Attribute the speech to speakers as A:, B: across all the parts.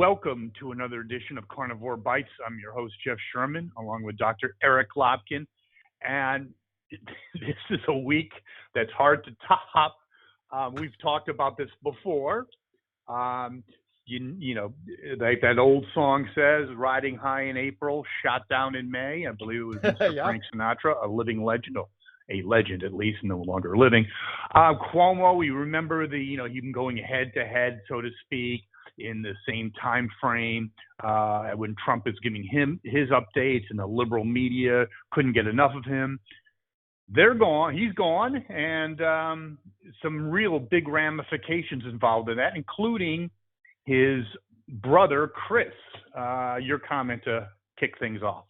A: welcome to another edition of Carnivore Bites. I'm your host, Jeff Sherman, along with Dr. Eric Lopkin. And this is a week that's hard to top. We've talked about this before. You know, like that old song says, riding high in April, shot down in May. I believe it was Mr.
B: Yeah.
A: Frank Sinatra, a living legend, or a legend at least, no longer living. Cuomo, we remember him going head to head, so to speak, in the same time frame when Trump is giving him his updates, and the liberal media couldn't get enough of him. They're gone. He's gone, and some real big ramifications involved in that, including his brother, Chris. Your comment to kick things off.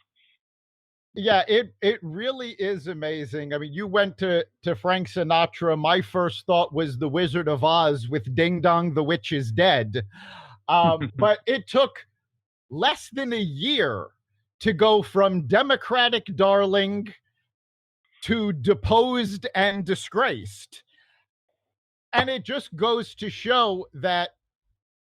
B: Yeah, it really is amazing. I mean, you went to Frank Sinatra. My first thought was The Wizard of Oz with Ding Dong, the Witch is Dead. But it took less than a year to go from Democratic darling to deposed and disgraced. And it just goes to show that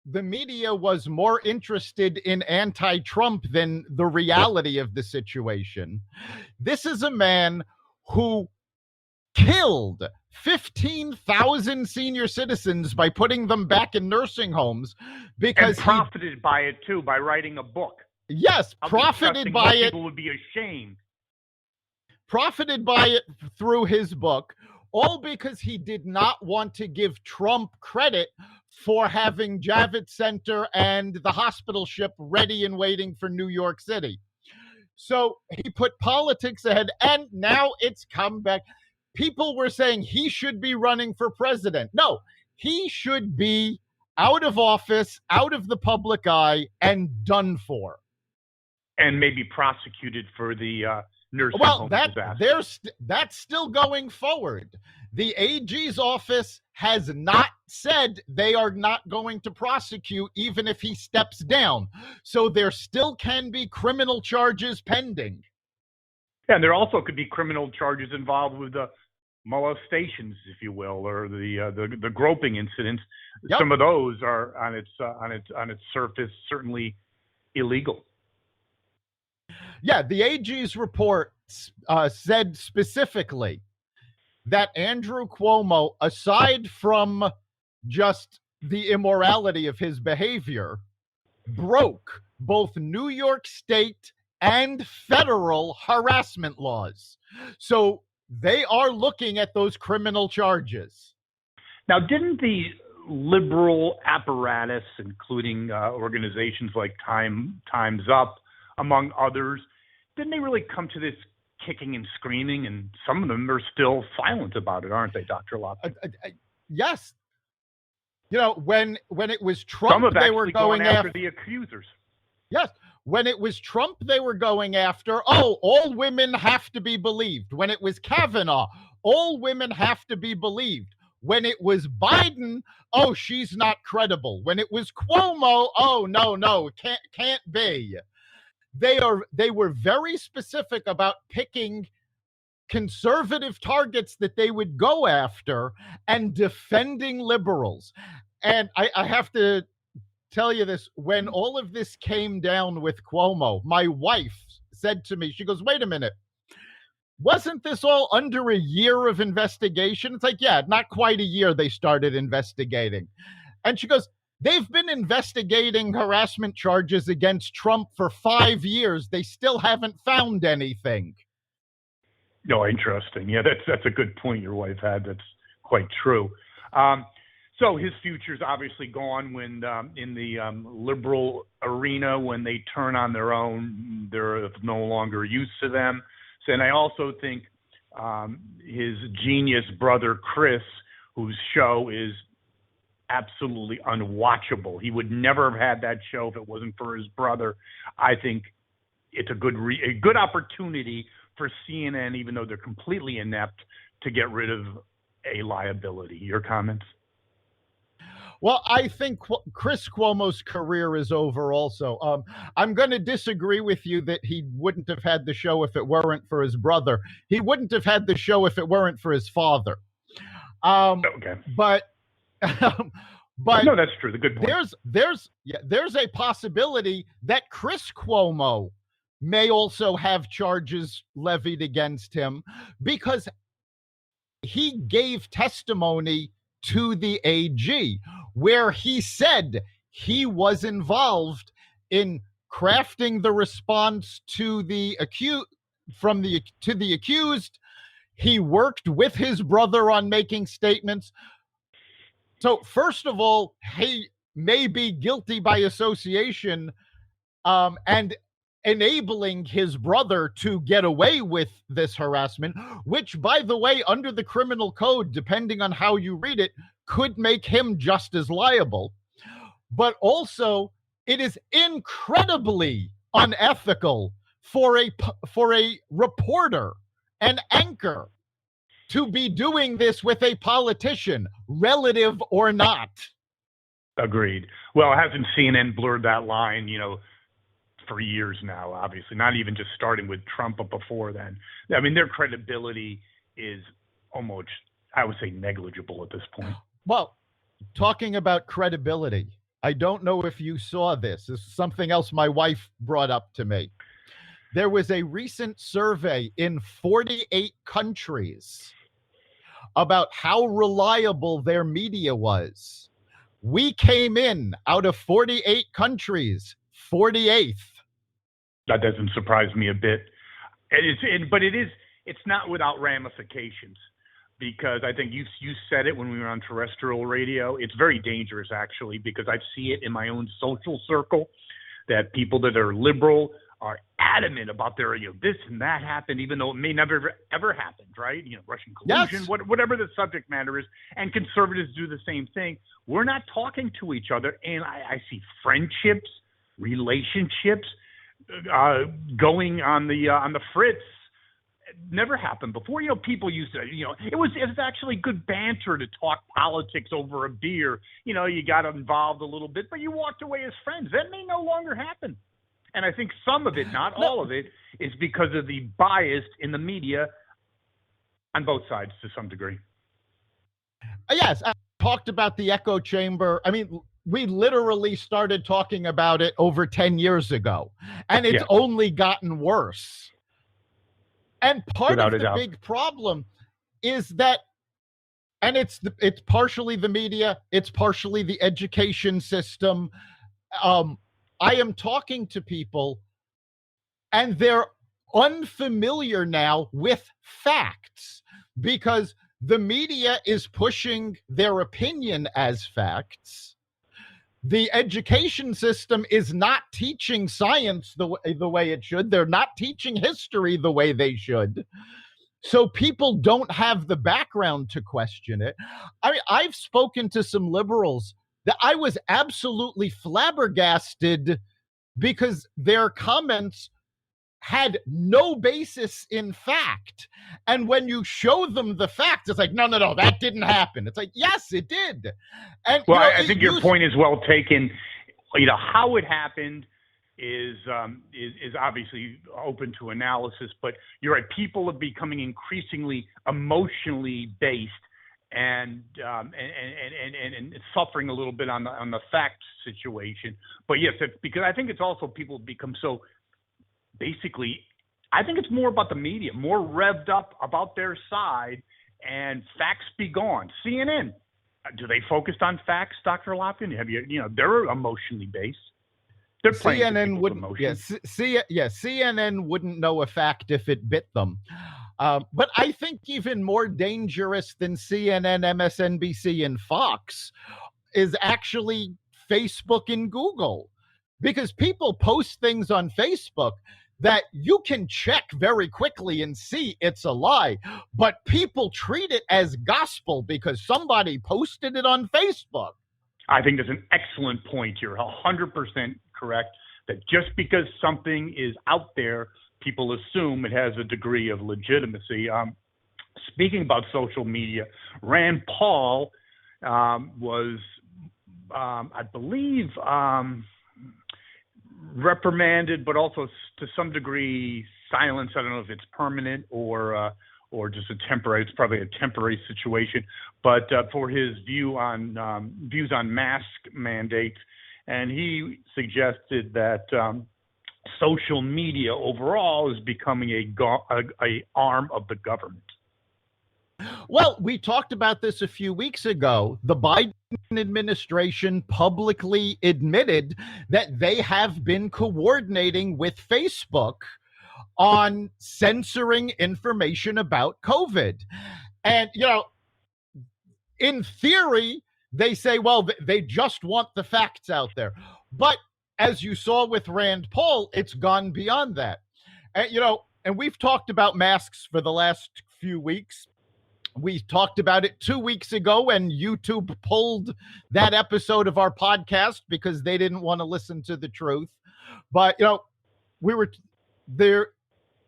B: the media was more interested in anti-Trump than the reality of the situation. This is a man who killed 15,000 senior citizens by putting them back in nursing homes because
A: and profited by it too, by writing a book.
B: Yes, profited by it.
A: People would be ashamed.
B: Profited by it through his book, all because he did not want to give Trump credit for having Javits Center and the hospital ship ready and waiting for New York City. So he put politics ahead, and now it's come back. People were saying he should be running for president. No, he should be out of office, out of the public eye, and done for.
A: And maybe prosecuted for the nursing home disaster.
B: That's still going forward. The AG's office has not said they are not going to prosecute even if he steps down. So there still can be criminal charges pending.
A: Yeah, and there also could be criminal charges involved with the molestations, if you will, or the groping incidents.
B: Yep.
A: Some of those are on its surface certainly illegal.
B: Yeah, the AG's report said specifically that Andrew Cuomo, aside from just the immorality of his behavior, broke both New York State and federal harassment laws. So they are looking at those criminal charges.
A: Now, didn't the liberal apparatus, including organizations like Time's Up, among others, didn't they really come to this kicking and screaming? And some of them are still silent about it, aren't they, Dr. Lopkin?
B: Yes. You know, when it was Trump, they were going after
A: the accusers.
B: Yes. When it was Trump, they were going after, all women have to be believed. When it was Kavanaugh, all women have to be believed. When it was Biden, she's not credible. When it was Cuomo, no, can't be. They were very specific about picking conservative targets that they would go after and defending liberals. And I have to tell you this, when all of this came down with Cuomo, my wife said to me, she goes, wait a minute, wasn't this all under a year of investigation? It's like, yeah, not quite a year they started investigating. And she goes, they've been investigating harassment charges against Trump for 5 years. They still haven't found anything.
A: No, interesting. Yeah, that's a good point your wife had. That's quite true. So his future's obviously gone when in the liberal arena, when they turn on their own, they're of no longer use to them. So, and I also think his genius brother, Chris, whose show is absolutely unwatchable. He would never have had that show if it wasn't for his brother. I think it's a good opportunity for CNN, even though they're completely inept, to get rid of a liability. Your comments?
B: Well, I think Chris Cuomo's career is over also. I'm going to disagree with you that he wouldn't have had the show if it weren't for his brother. He wouldn't have had the show if it weren't for his father.
A: Okay.
B: But But
A: no, that's true. The good point.
B: There's a possibility that Chris Cuomo may also have charges levied against him because he gave testimony to the AG where he said he was involved in crafting the response to the accused to the accused. He worked with his brother on making statements. So first of all, he may be guilty by association and enabling his brother to get away with this harassment, which, by the way, under the criminal code, depending on how you read it, could make him just as liable. But also, it is incredibly unethical for a reporter, an anchor, to be doing this with a politician, relative or not.
A: Agreed. Well, hasn't CNN blurred that line, for years now, obviously, not even just starting with Trump, but before then. I mean, their credibility is almost, I would say, negligible at this point.
B: Well, talking about credibility, I don't know if you saw this. This is something else my wife brought up to me. There was a recent survey in 48 countries about how reliable their media was. We came in out of 48 countries, 48th.
A: That doesn't surprise me a bit. It's not without ramifications, because I think you said it when we were on terrestrial radio. It's very dangerous, actually, because I see it in my own social circle that people that are liberal are adamant about their, this and that happened, even though it may never ever happened, right? Russian collusion,
B: Yes.
A: Whatever the subject matter is, and conservatives do the same thing. We're not talking to each other, and I see friendships, relationships going on the fritz. It never happened before. People used to, it was actually good banter to talk politics over a beer. You got involved a little bit, but you walked away as friends. That may no longer happen. And I think some of it, not all of it, is because of the bias in the media on both sides to some degree.
B: Yes, I talked about the echo chamber. I mean, we literally started talking about it over 10 years ago, and it's only gotten worse. And part of the big problem is that, and it's partially the media, it's partially the education system. I am talking to people, and they're unfamiliar now with facts because the media is pushing their opinion as facts. The education system is not teaching science the way it should. They're not teaching history the way they should. So people don't have the background to question it. I've spoken to some liberals that I was absolutely flabbergasted because their comments had no basis in fact. And when you show them the facts, it's like, no, that didn't happen. It's like, yes, it did. And
A: well, I think your point is well taken. How it happened is obviously open to analysis, but you're right. People are becoming increasingly emotionally based and suffering a little bit on the fact situation. But yes, because I think it's also people become so. Basically, I think it's more about the media, more revved up about their side, and facts be gone. CNN, do they focus on facts, Dr. Lopkin? They're emotionally based. They're playing
B: CNN wouldn't.
A: emotions.
B: CNN wouldn't know a fact if it bit them. But I think even more dangerous than CNN, MSNBC, and Fox is actually Facebook and Google, because people post things on Facebook that you can check very quickly and see it's a lie, but people treat it as gospel because somebody posted it on Facebook.
A: I think that's an excellent point. You're 100% correct that just because something is out there, people assume it has a degree of legitimacy. Speaking about social media, Rand Paul was, I believe, reprimanded, but also to some degree silenced. I don't know if it's permanent or or just a temporary. It's probably a temporary situation. But for his views on mask mandates, and he suggested that social media overall is becoming a arm of the government.
B: Well, we talked about this a few weeks ago. The Biden administration publicly admitted that they have been coordinating with Facebook on censoring information about COVID. And, in theory, they say, well, they just want the facts out there. But as you saw with Rand Paul, it's gone beyond that. And, and we've talked about masks for the last few weeks. We talked about it 2 weeks ago when YouTube pulled that episode of our podcast because they didn't want to listen to the truth. But, we were there.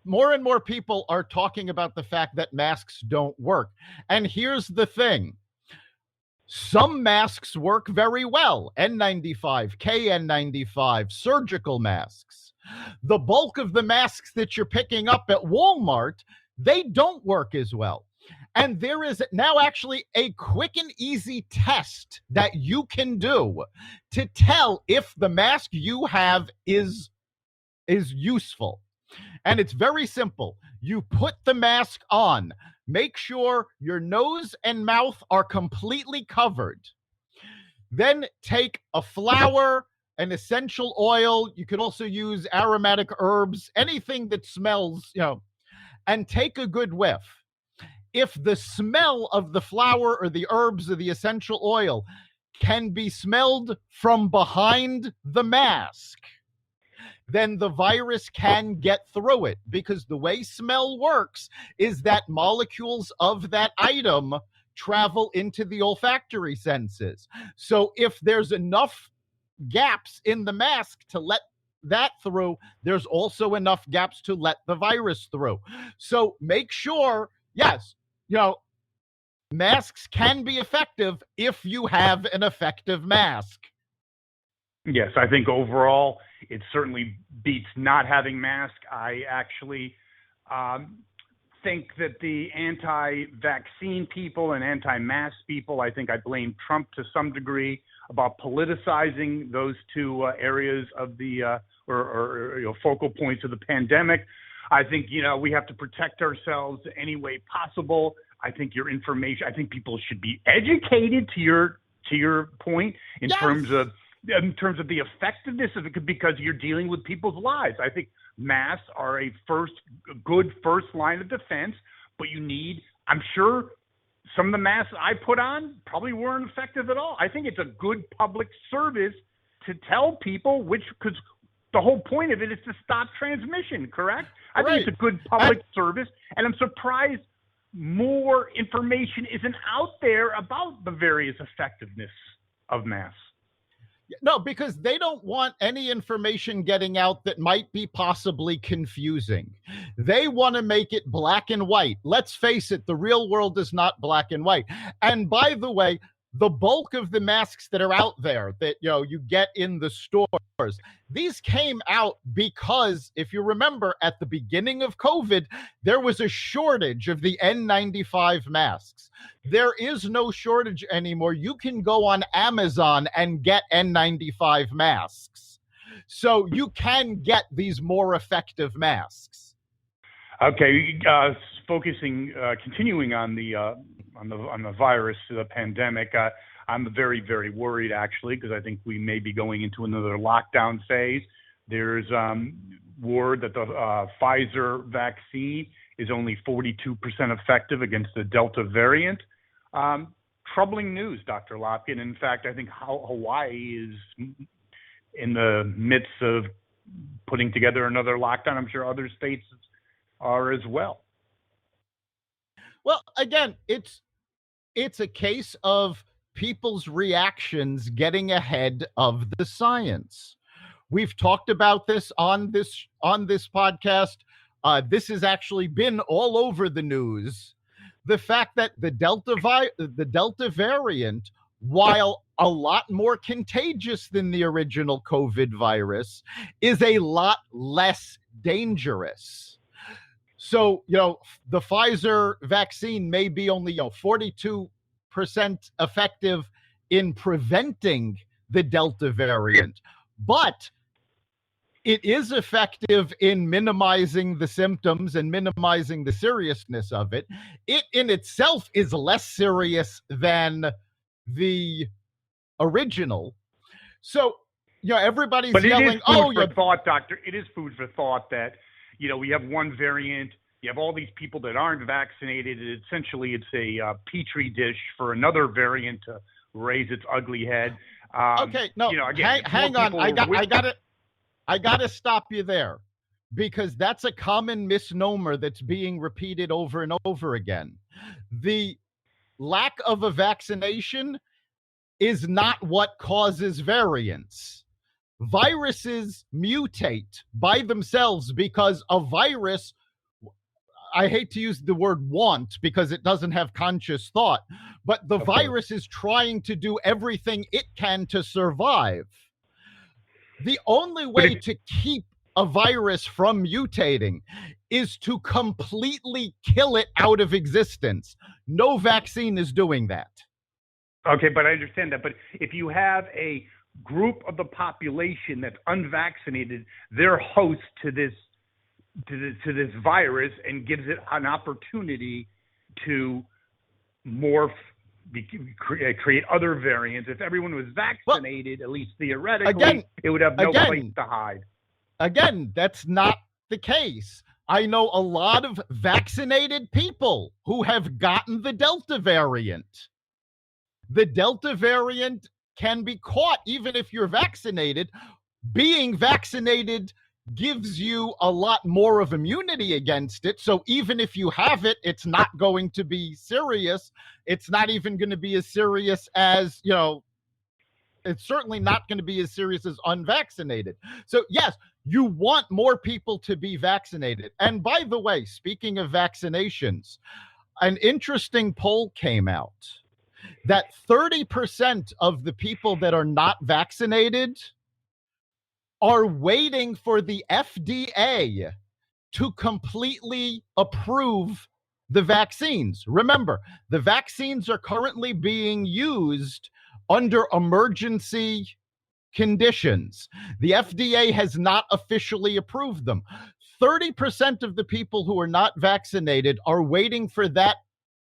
B: More and more people are talking about the fact that masks don't work. And here's the thing. Some masks work very well. N95, KN95, surgical masks. The bulk of the masks that you're picking up at Walmart, they don't work as well. And there is now actually a quick and easy test that you can do to tell if the mask you have is useful. And it's very simple. You put the mask on. Make sure your nose and mouth are completely covered. Then take a flower, an essential oil. You can also use aromatic herbs, anything that smells, and take a good whiff. If the smell of the flower or the herbs or the essential oil can be smelled from behind the mask, then the virus can get through it, because the way smell works is that molecules of that item travel into the olfactory senses. So if there's enough gaps in the mask to let that through, there's also enough gaps to let the virus through. So make sure, yes, masks can be effective if you have an effective mask.
A: Yes, I think overall it certainly beats not having masks. I actually think that the anti-vaccine people and anti-mask people, I think I blame Trump to some degree about politicizing those two areas of the focal points of the pandemic. I think, we have to protect ourselves any way possible. I think I think people should be educated to your point in terms of the effectiveness of it, because you're dealing with people's lives. I think masks are a good first line of defense, but I'm sure some of the masks I put on probably weren't effective at all. I think it's a good public service to tell people because the whole point of it is to stop transmission, correct? I think it's a good public service, and I'm surprised more information isn't out there about the various effectiveness of masks.
B: No, because they don't want any information getting out that might be possibly confusing. They want to make it black and white. Let's face it, the real world is not black and white. And by the way, the bulk of the masks that are out there that you get in the stores, these came out because, if you remember, at the beginning of COVID, there was a shortage of the N95 masks. There is no shortage anymore. You can go on Amazon and get N95 masks. So you can get these more effective masks.
A: Okay, continuing on the virus, the pandemic. I'm very, very worried, actually, because I think we may be going into another lockdown phase. There's word that the Pfizer vaccine is only 42% effective against the Delta variant. Troubling news, Dr. Lopkin. In fact, I think Hawaii is in the midst of putting together another lockdown. I'm sure other states are as well.
B: Well, again, it's a case of people's reactions getting ahead of the science. We've talked about this on this podcast. This has actually been all over the news. The fact that the Delta variant, while a lot more contagious than the original COVID virus, is a lot less dangerous. So, the Pfizer vaccine may be only 42% effective in preventing the Delta variant, but it is effective in minimizing the symptoms and minimizing the seriousness of it. It in itself is less serious than the original. So, everybody's
A: but
B: yelling,
A: "Oh, for thought, doctor." It is food for thought that we have one variant. You have all these people that aren't vaccinated. Essentially, it's a petri dish for another variant to raise its ugly head.
B: Okay, no,
A: again,
B: hang on. I got to stop you there, because that's a common misnomer that's being repeated over and over again. The lack of a vaccination is not what causes variants. Viruses mutate by themselves because a virus, I hate to use the word want because it doesn't have conscious thought, but the virus is trying to do everything it can to survive. The only way to keep a virus from mutating is to completely kill it out of existence. No vaccine is doing that.
A: Okay, but I understand that. But if you have a group of the population that's unvaccinated, they're host to this virus and gives it an opportunity to morph, create other variants. If everyone was vaccinated, at least theoretically, it would have no place to hide.
B: Again, that's not the case. I know a lot of vaccinated people who have gotten the Delta variant. The Delta variant can be caught even if you're vaccinated. Being vaccinated gives you a lot more of immunity against it. So even if you have it, it's not going to be serious. It's not even going to be as serious as, it's certainly not going to be as serious as unvaccinated. So yes, you want more people to be vaccinated. And by the way, speaking of vaccinations, an interesting poll came out that 30% of the people that are not vaccinated are waiting for the FDA to completely approve the vaccines. Remember, the vaccines are currently being used under emergency conditions. The FDA has not officially approved them. 30% of the people who are not vaccinated are waiting for that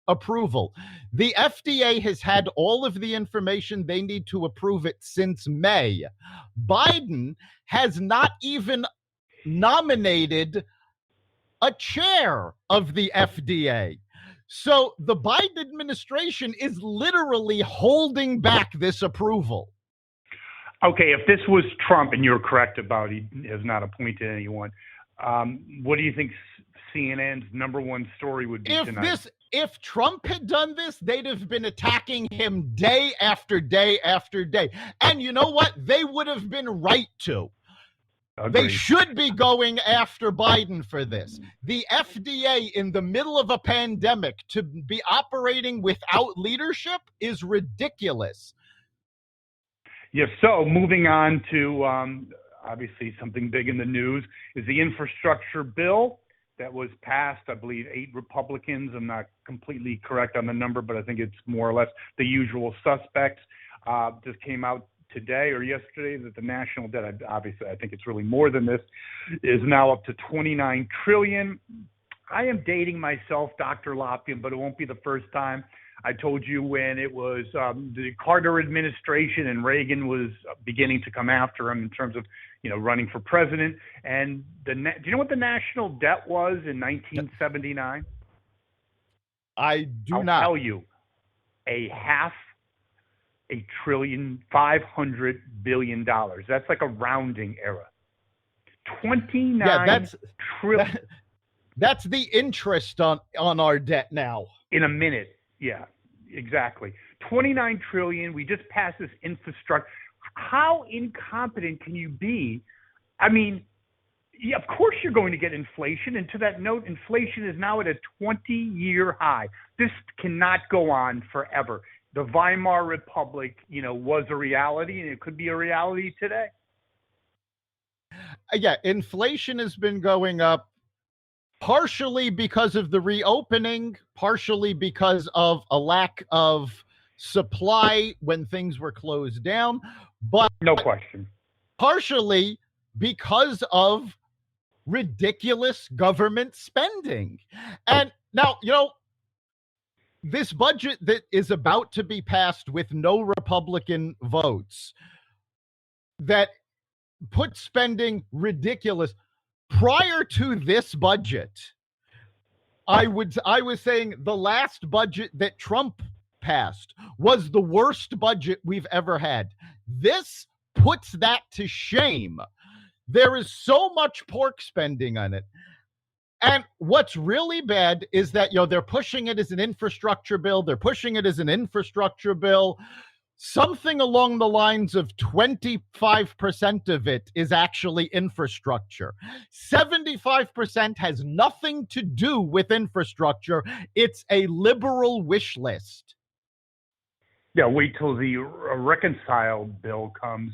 B: approval. The FDA has had all of the information they need to approve it since May. Biden has not even nominated a chair of the FDA. So the Biden administration is literally holding back this approval.
A: Okay, if this was Trump, and you're correct about he has not appointed anyone, what do you think CNN's number one story would be tonight?
B: If Trump had done this, they'd have been attacking him day after day after day. And you know what? They would have been right to. Agreed. They should be going after Biden for this. The FDA in the middle of a pandemic to be operating without leadership is ridiculous.
A: Yes, so moving on to obviously something big in the news is the infrastructure bill that was passed. I believe 8 Republicans. I'm not completely correct on the number, but I think it's more or less the usual suspects. Just came out today or yesterday that the national debt, obviously I think it's really more than this, is now up to $29 trillion. I am dating myself, Dr. Lopkin, but it won't be the first time. I told you when it was the Carter administration and Reagan was beginning to come after him in terms of, running for president. And do you know what the national debt was in 1979?
B: I do not.
A: I'll tell you, $500 billion. That's like a rounding error. 29 trillion.
B: That's the interest on our debt now.
A: In a minute. Yeah, exactly. 29 trillion. We just passed this infrastructure. How incompetent can you be? I mean, yeah, of course you're going to get inflation. And to that note, inflation is now at a 20-year high. This cannot go on forever. The Weimar Republic, was a reality, and it could be a reality today.
B: Yeah, inflation has been going up partially because of the reopening, partially because of a lack of supply when things were closed down, but
A: No question.
B: partially because of ridiculous government spending. And now, this budget that is about to be passed with no Republican votes, that put spending ridiculous. Prior to this budget, I was saying the last budget that Trump passed was the worst budget we've ever had. This puts that to shame. There is so much pork spending on it. And what's really bad is that, they're pushing it as an infrastructure bill. Something along the lines of 25% of it is actually infrastructure. 75% has nothing to do with infrastructure. It's a liberal wish list.
A: Yeah, wait till the reconciled bill comes.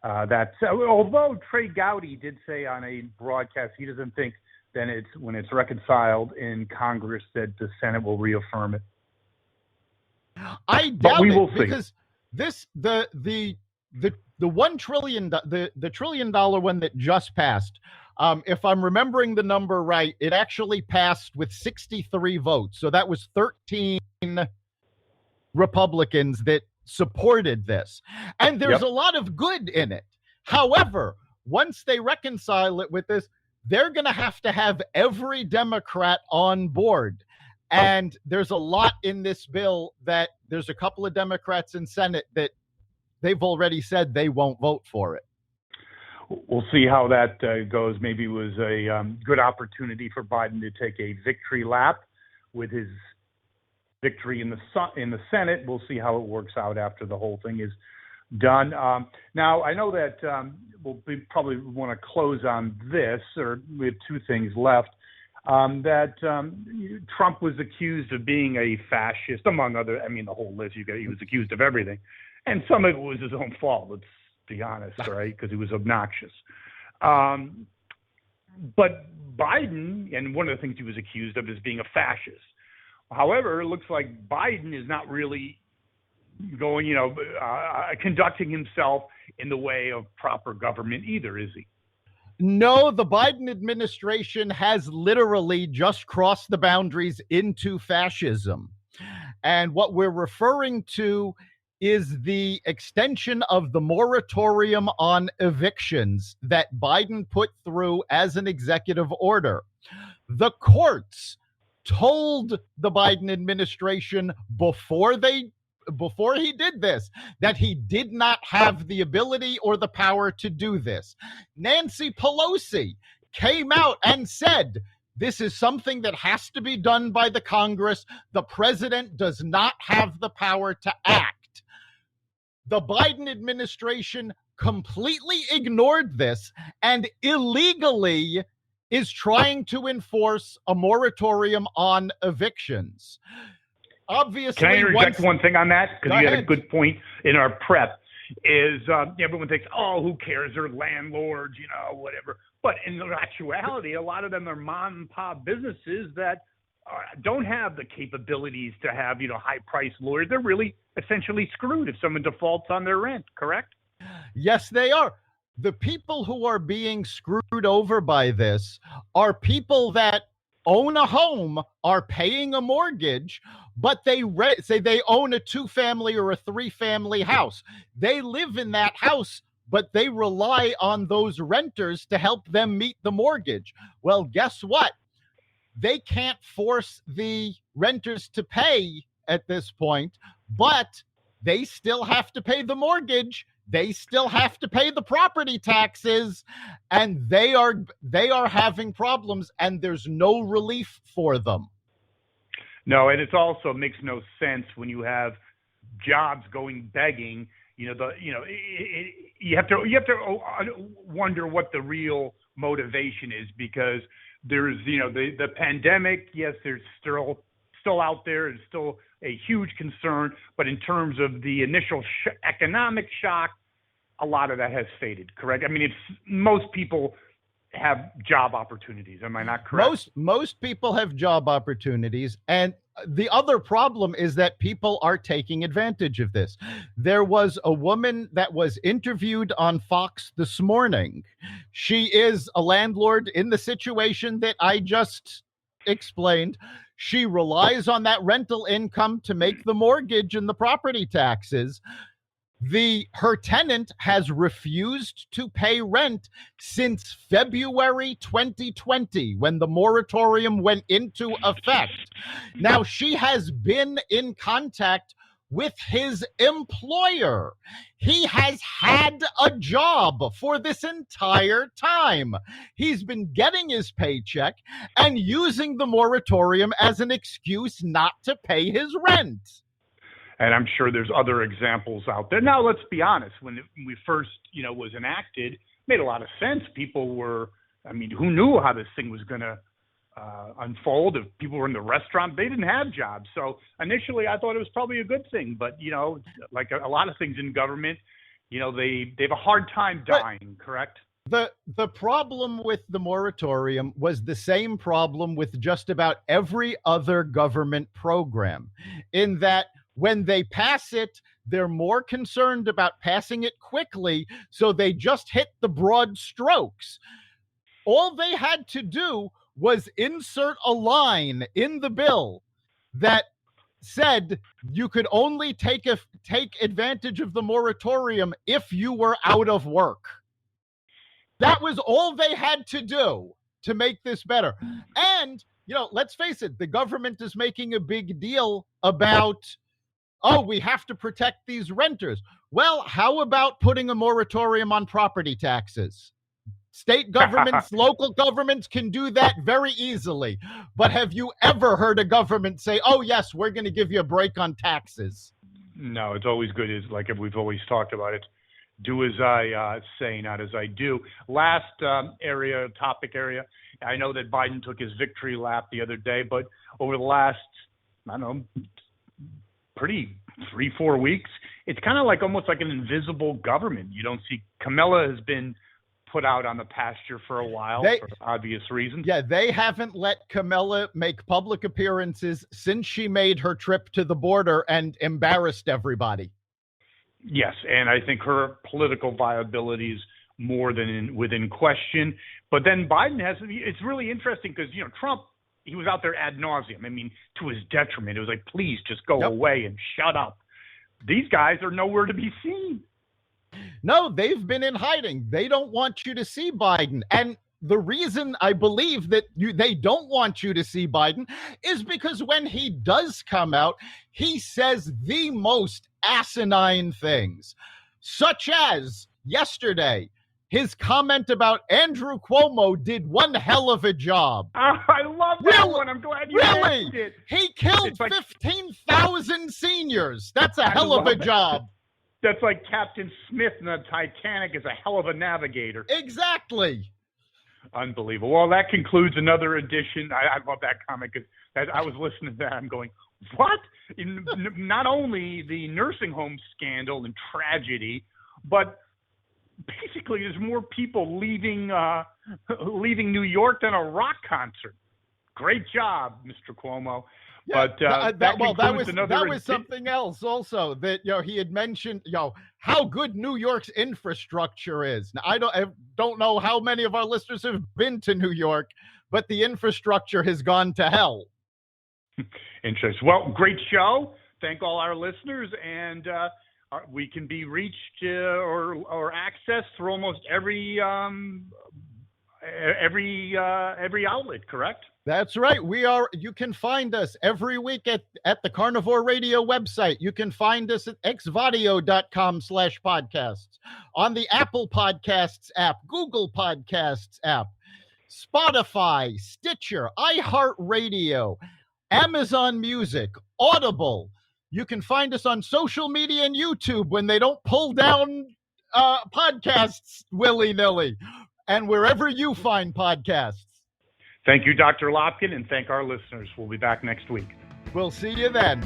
A: Although Trey Gowdy did say on a broadcast he doesn't think then when it's reconciled in Congress that the Senate will reaffirm it.
B: I doubt
A: but we will
B: it,
A: see.
B: Because the $1 trillion, the $1 trillion one that just passed, if I'm remembering the number right, it actually passed with 63 votes. So that was 13 Republicans that supported this. And there's a lot of good in it. However, once they reconcile it with this, they're going to have every Democrat on board. And there's a lot in this bill that there's a couple of Democrats in Senate that they've already said they won't vote for it.
A: We'll see how that goes. Maybe it was a good opportunity for Biden to take a victory lap with his victory in the Senate. We'll see how it works out after the whole thing is done. Now, I know that we'll probably want to close on this, or we have two things left. That Trump was accused of being a fascist, among other, the whole list. He was accused of everything. And some of it was his own fault, let's be honest, right? Because he was obnoxious. But Biden, and one of the things he was accused of is being a fascist. However, it looks like Biden is not really going, conducting himself in the way of proper government either, is he?
B: No, the Biden administration has literally just crossed the boundaries into fascism. And what we're referring to is the extension of the moratorium on evictions that Biden put through as an executive order. The courts told the Biden administration before he did this, that he did not have the ability or the power to do this. Nancy Pelosi came out and said, this is something that has to be done by the Congress. The president does not have the power to act. The Biden administration completely ignored this and illegally is trying to enforce a moratorium on evictions. Obviously,
A: can I interject one thing on that? Because you had a good point in our prep. Is everyone thinks, oh, who cares? They're landlords, whatever. But in actuality, a lot of them are mom and pop businesses that don't have the capabilities to have, high-priced lawyers. They're really essentially screwed if someone defaults on their rent, correct?
B: Yes, they are. The people who are being screwed over by this are people that own a home, are paying a mortgage, but they say they own a 2-family or a 3-family house. They live in that house, but they rely on those renters to help them meet the mortgage. Well, guess what? They can't force the renters to pay at this point, but they still have to pay the mortgage. They still have to pay the property taxes, and they are having problems, and there's no relief for them.
A: No, and it also makes no sense when you have jobs going begging. You have to wonder what the real motivation is, because there's the pandemic. Yes, there's still out there. It's still a huge concern, but in terms of the initial economic shock, a lot of that has faded, correct? Most people have job opportunities. Am I not correct?
B: Most people have job opportunities, and the other problem is that people are taking advantage of this. There was a woman that was interviewed on Fox this morning. She is a landlord in the situation that I just explained. She relies on that rental income to make the mortgage and the property taxes. Her tenant has refused to pay rent since February 2020, when the moratorium went into effect. Now, she has been in contact with his employer. He has had a job for this entire time. He's been getting his paycheck and using the moratorium as an excuse not to pay his rent.
A: And I'm sure there's other examples out there. Now, let's be honest. When we first, was enacted, it made a lot of sense. People were, who knew how this thing was going to unfold? If people were in the restaurant, they didn't have jobs. So initially, I thought it was probably a good thing. But, like a lot of things in government, they have a hard time dying, correct?
B: The problem with the moratorium was the same problem with just about every other government program, in that when they pass it, they're more concerned about passing it quickly, so they just hit the broad strokes. All they had to do was insert a line in the bill that said you could only take advantage of the moratorium if you were out of work. That was all they had to do to make this better. And, let's face it, the government is making a big deal about, we have to protect these renters. Well, how about putting a moratorium on property taxes? State governments, local governments can do that very easily. But have you ever heard a government say, oh, yes, we're going to give you a break on taxes?
A: No, it's always good. Is like we've always talked about it. Do as I say, not as I do. Last topic area. I know that Biden took his victory lap the other day, but over the last, 3-4 weeks, it's kind of like almost like an invisible government. You don't see. Kamala has been put out on the pasture for a while for obvious reasons.
B: Yeah, they haven't let Kamala make public appearances since she made her trip to the border and embarrassed everybody.
A: Yes, and I think her political viability is more than within question. But then Biden it's really interesting because, Trump, he was out there ad nauseum. To his detriment. It was like, please just go away and shut up. These guys are nowhere to be seen.
B: No, they've been in hiding. They don't want you to see Biden. And the reason I believe that they don't want you to see Biden is because when he does come out, he says the most asinine things, such as yesterday, his comment about Andrew Cuomo did one hell of a job.
A: I love that one. I'm glad you mentioned it.
B: He killed 15,000 seniors. That's a hell of a job.
A: That's like Captain Smith in the Titanic is a hell of a navigator.
B: Exactly.
A: Unbelievable. Well, that concludes another edition. I love that comment because I was listening to that. I'm going, what? Not only the nursing home scandal and tragedy, but basically there's more people leaving New York than a rock concert. Great job, Mr. Cuomo.
B: Yeah,
A: but
B: that was something else also that he had mentioned how good New York's infrastructure is. Now I don't know how many of our listeners have been to New York, but the infrastructure has gone to hell.
A: Interesting. Well, great show. Thank all our listeners, and we can be reached or accessed through almost every outlet. Correct?
B: That's right. You can find us every week at the Carnivore Radio website. You can find us at xvadio.com/podcasts, on the Apple Podcasts app, Google Podcasts app, Spotify, Stitcher, iHeartRadio, Amazon Music, Audible. You can find us on social media and YouTube when they don't pull down podcasts willy-nilly, and wherever you find podcasts.
A: Thank you, Dr. Lopkin, and thank our listeners. We'll be back next week.
B: We'll see you then.